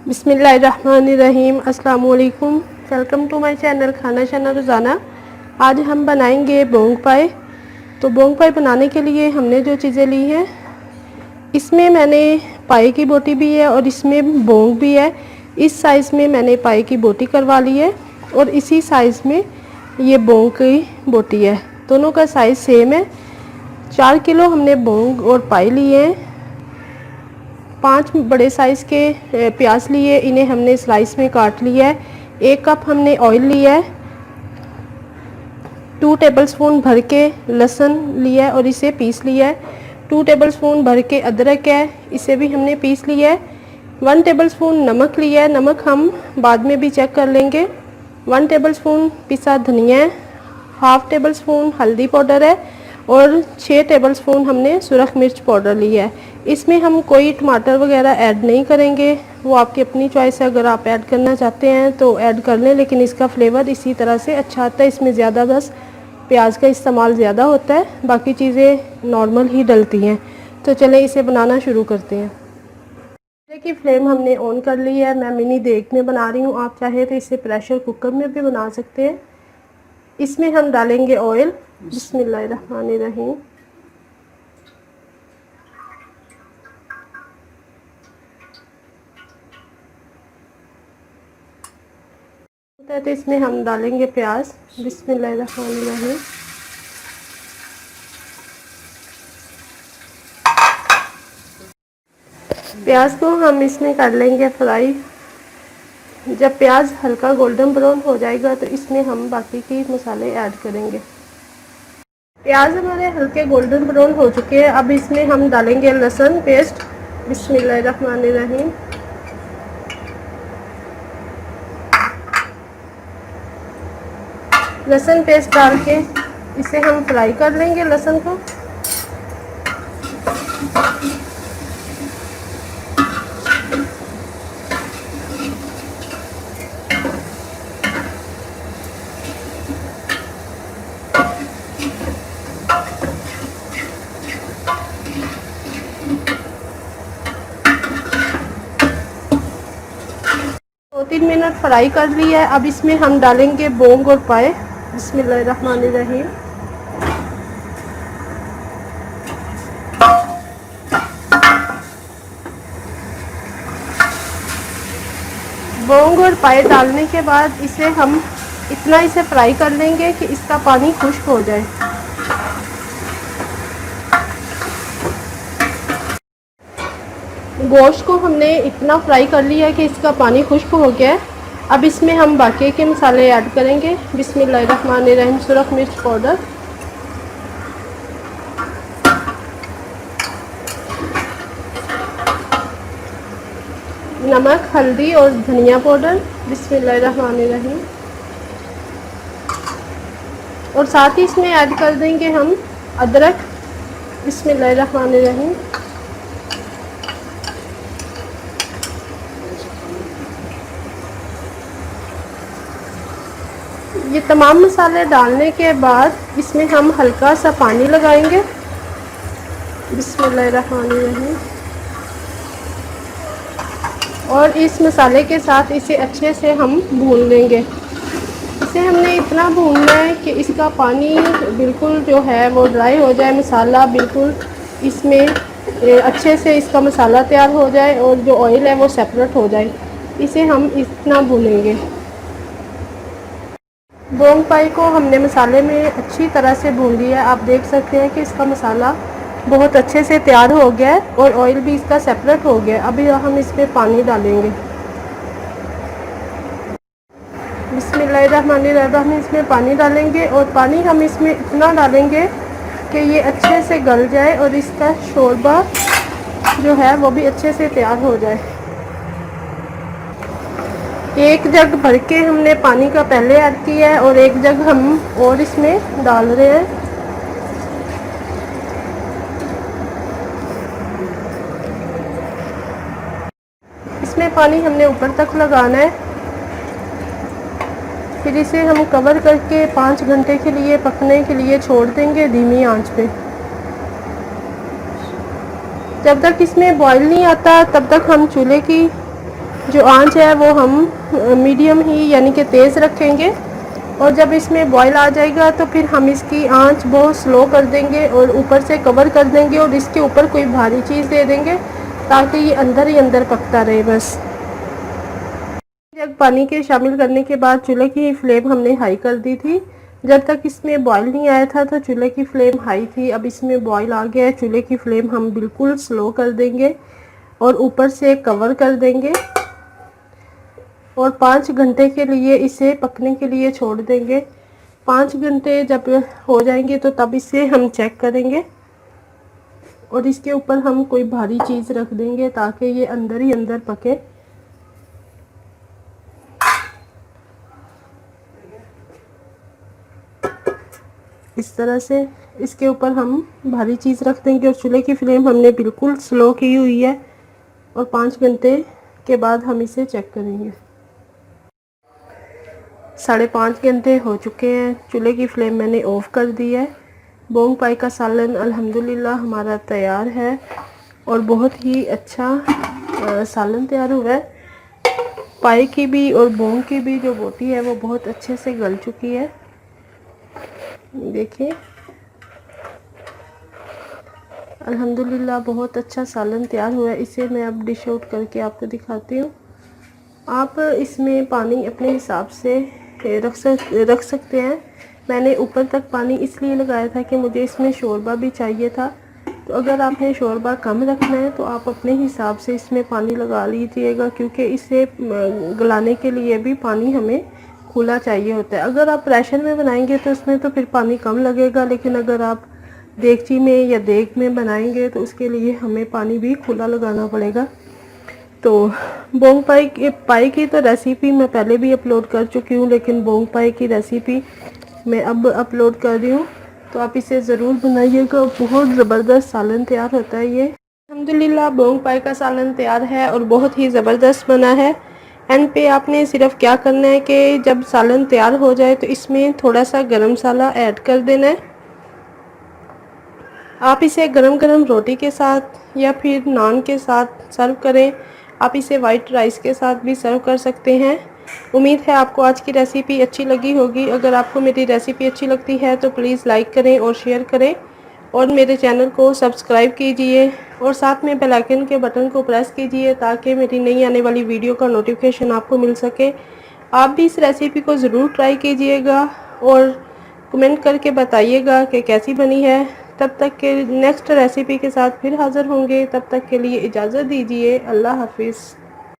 बिस्मिल्लाहिर्रहमानिर्रहीम। अस्सलाम वालेकुम। वेलकम टू माय चैनल खाना शाना रोज़ाना। आज हम बनाएंगे बोंग पाए। तो बोंग पाए बनाने के लिए हमने जो चीज़ें ली हैं, इसमें मैंने पाए की बोटी भी है और इसमें बोंग भी है। इस साइज़ में मैंने पाए की बोटी करवा ली है और इसी साइज़ में ये बोंग की बोटी है। दोनों का साइज़ सेम है। 4 किलो हमने बोंग और पाए लिए हैं। 5 बड़े साइज़ के प्याज लिए, इन्हें हमने स्लाइस में काट लिया है। 1 कप हमने ऑयल लिया है। 2 टेबलस्पून भर के लहसुन लिया है और इसे पीस लिया है। 2 टेबलस्पून भर के अदरक है, इसे भी हमने पीस लिया है। 1 टेबलस्पून नमक लिया है, नमक हम बाद में भी चेक कर लेंगे। 1 टेबलस्पून पिसा धनिया है। हाफ टेबलस्पून हल्दी पाउडर है और 6 टेबलस्पून हमने सुरख मिर्च पाउडर लिया है। इसमें हम कोई टमाटर वगैरह ऐड नहीं करेंगे, वो आपकी अपनी चॉइस है। अगर आप ऐड करना चाहते हैं तो ऐड कर लें, लेकिन इसका फ्लेवर इसी तरह से अच्छा आता है। इसमें ज़्यादा बस प्याज का इस्तेमाल ज़्यादा होता है, बाकी चीज़ें नॉर्मल ही डलती हैं। तो चलें इसे बनाना शुरू करते हैं। चूल्हे की फ्लेम हमने ऑन कर ली है। मैं मिनी देग में बना रही हूँ, आप चाहे तो इसे प्रेशर कुकर में भी बना सकते हैं। इसमें हम डालेंगे ऑयल। बिस्मिल्लाहिर्रहमानिर्रहीम। तो इसमें हम डालेंगे प्याज। बिस्मिल्लाहिर्रहमानिर्रहीम। प्याज को हम इसमें कर लेंगे फ्राई। जब प्याज हल्का गोल्डन ब्राउन हो जाएगा तो इसमें हम बाकी के मसाले ऐड करेंगे। प्याज हमारे हल्के गोल्डन ब्राउन हो चुके हैं। अब इसमें हम डालेंगे लहसुन पेस्ट। बिस्मिल्लाहिर्रहमानिर्रहीम। लहसुन पेस्ट डाल के इसे हम फ्राई कर लेंगे लहसुन को। दो 3 मिनट फ्राई कर लिया है। अब इसमें हम डालेंगे बोंग और पाए। बिस्मिल्लाहिर्रहमानिर्रहीम। बोंग और पाए डालने के बाद इसे हम इसे फ्राई कर लेंगे कि इसका पानी खुश्क हो जाए। गोश्त को हमने इतना फ्राई कर लिया कि इसका पानी खुश्क हो गया है। अब इसमें हम बाकी के मसाले ऐड करेंगे। बिस्मिल्लाहिर्रहमानिर्रहीम। सुरख मिर्च पाउडर, नमक, हल्दी और धनिया पाउडर। बिस्मिल्लाहिर्रहमानिर्रहीम। और साथ ही इसमें ऐड कर देंगे हम अदरक। बिस्मिल्लाहिर्रहमानिर्रहीम। ये तमाम मसाले डालने के बाद इसमें हम हल्का सा पानी लगाएंगे। बिस्मिल्लाहिर्रहमानिर्रहीम। और इस मसाले के साथ इसे अच्छे से हम भून लेंगे। इसे हमने इतना भूनना है कि इसका पानी बिल्कुल जो है वो ड्राई हो जाए, मसाला बिल्कुल इसमें अच्छे से इसका मसाला तैयार हो जाए और जो ऑयल है वो सेपरेट हो जाए। इसे हम इतना भूनेंगे। बोंग पाई को हमने मसाले में अच्छी तरह से भून लिया है। आप देख सकते हैं कि इसका मसाला बहुत अच्छे से तैयार हो गया है और ऑयल भी इसका सेपरेट हो गया है। अभी हम इसमें पानी डालेंगे। बिस्मिल्लाहिर्रहमानिर्रहीम। इसमें पानी डालेंगे और पानी हम इसमें इतना डालेंगे कि ये अच्छे से गल जाए और इसका शोरबा जो है वो भी अच्छे से तैयार हो जाए। 1 जग भर के हमने पानी का पहले ऐड किया है और 1 जग हम और इसमें डाल रहे हैं। इसमें पानी हमने ऊपर तक लगाना है। फिर इसे हम कवर करके 5 घंटे के लिए पकने के लिए छोड़ देंगे धीमी आंच पे। जब तक इसमें बॉईल नहीं आता तब तक हम चूल्हे की जो आंच है वो हम मीडियम ही यानी कि तेज़ रखेंगे, और जब इसमें बॉयल आ जाएगा तो फिर हम इसकी आंच बहुत स्लो कर देंगे और ऊपर से कवर कर देंगे और इसके ऊपर कोई भारी चीज़ दे देंगे ताकि ये अंदर ही अंदर पकता रहे। बस जब पानी के शामिल करने के बाद चूल्हे की फ्लेम हमने हाई कर दी थी। जब तक इसमें बॉयल नहीं आया था तो चूल्हे की फ्लेम हाई थी। अब इसमें बॉयल आ गया है, चूल्हे की फ्लेम हम बिल्कुल स्लो कर देंगे और ऊपर से कवर कर देंगे और 5 घंटे के लिए इसे पकने के लिए छोड़ देंगे। 5 घंटे जब हो जाएंगे तो तब इसे हम चेक करेंगे और इसके ऊपर हम कोई भारी चीज़ रख देंगे ताकि ये अंदर ही अंदर पके। इस तरह से इसके ऊपर हम भारी चीज़ रख देंगे और चूल्हे की फ्लेम हमने बिल्कुल स्लो की हुई है और 5 घंटे के बाद हम इसे चेक करेंगे। 5.5 घंटे हो चुके हैं, चूल्हे की फ्लेम मैंने ऑफ़ कर दी है। बोंग पाई का सालन अल्हम्दुलिल्लाह हमारा तैयार है और बहुत ही अच्छा सालन तैयार हुआ है। पाई की भी और बोंग की भी जो बोटी है वो बहुत अच्छे से गल चुकी है। देखिए अल्हम्दुलिल्लाह बहुत अच्छा सालन तैयार हुआ है। इसे मैं अब डिश आउट करके आपको दिखाती हूँ। आप इसमें पानी अपने हिसाब से रख सकते हैं। मैंने ऊपर तक पानी इसलिए लगाया था कि मुझे इसमें शोरबा भी चाहिए था, तो अगर आपने शोरबा कम रखना है तो आप अपने हिसाब से इसमें पानी लगा लीजिएगा, क्योंकि इसे गलाने के लिए भी पानी हमें खुला चाहिए होता है। अगर आप प्रेशर में बनाएंगे तो उसमें तो फिर पानी कम लगेगा, लेकिन अगर आप देगची में या देग में बनाएंगे तो उसके लिए हमें पानी भी खुला लगाना पड़ेगा। तो बोंग पाई की तो रेसिपी मैं पहले भी अपलोड कर चुकी हूँ, लेकिन बोंग पाई की रेसिपी मैं अब अपलोड कर रही हूँ, तो आप इसे ज़रूर बनाइएगा। बहुत ज़बरदस्त सालन तैयार होता है ये। अल्हम्दुलिल्लाह बोंग पाई का सालन तैयार है और बहुत ही ज़बरदस्त बना है। एंड पे आपने सिर्फ क्या करना है कि जब सालन तैयार हो जाए तो इसमें थोड़ा सा गरम मसाला ऐड कर देना है। आप इसे गरम गरम रोटी के साथ या फिर नान के साथ सर्व करें। आप इसे वाइट राइस के साथ भी सर्व कर सकते हैं। उम्मीद है आपको आज की रेसिपी अच्छी लगी होगी। अगर आपको मेरी रेसिपी अच्छी लगती है तो प्लीज़ लाइक करें और शेयर करें और मेरे चैनल को सब्सक्राइब कीजिए और साथ में बेल आइकन के बटन को प्रेस कीजिए ताकि मेरी नई आने वाली वीडियो का नोटिफिकेशन आपको मिल सके। आप भी इस रेसिपी को ज़रूर ट्राई कीजिएगा और कमेंट करके बताइएगा कि कैसी बनी है। तब तक के नेक्स्ट रेसिपी के साथ फिर हाज़िर होंगे। तब तक के लिए इजाज़त दीजिए। अल्लाह हाफिज़।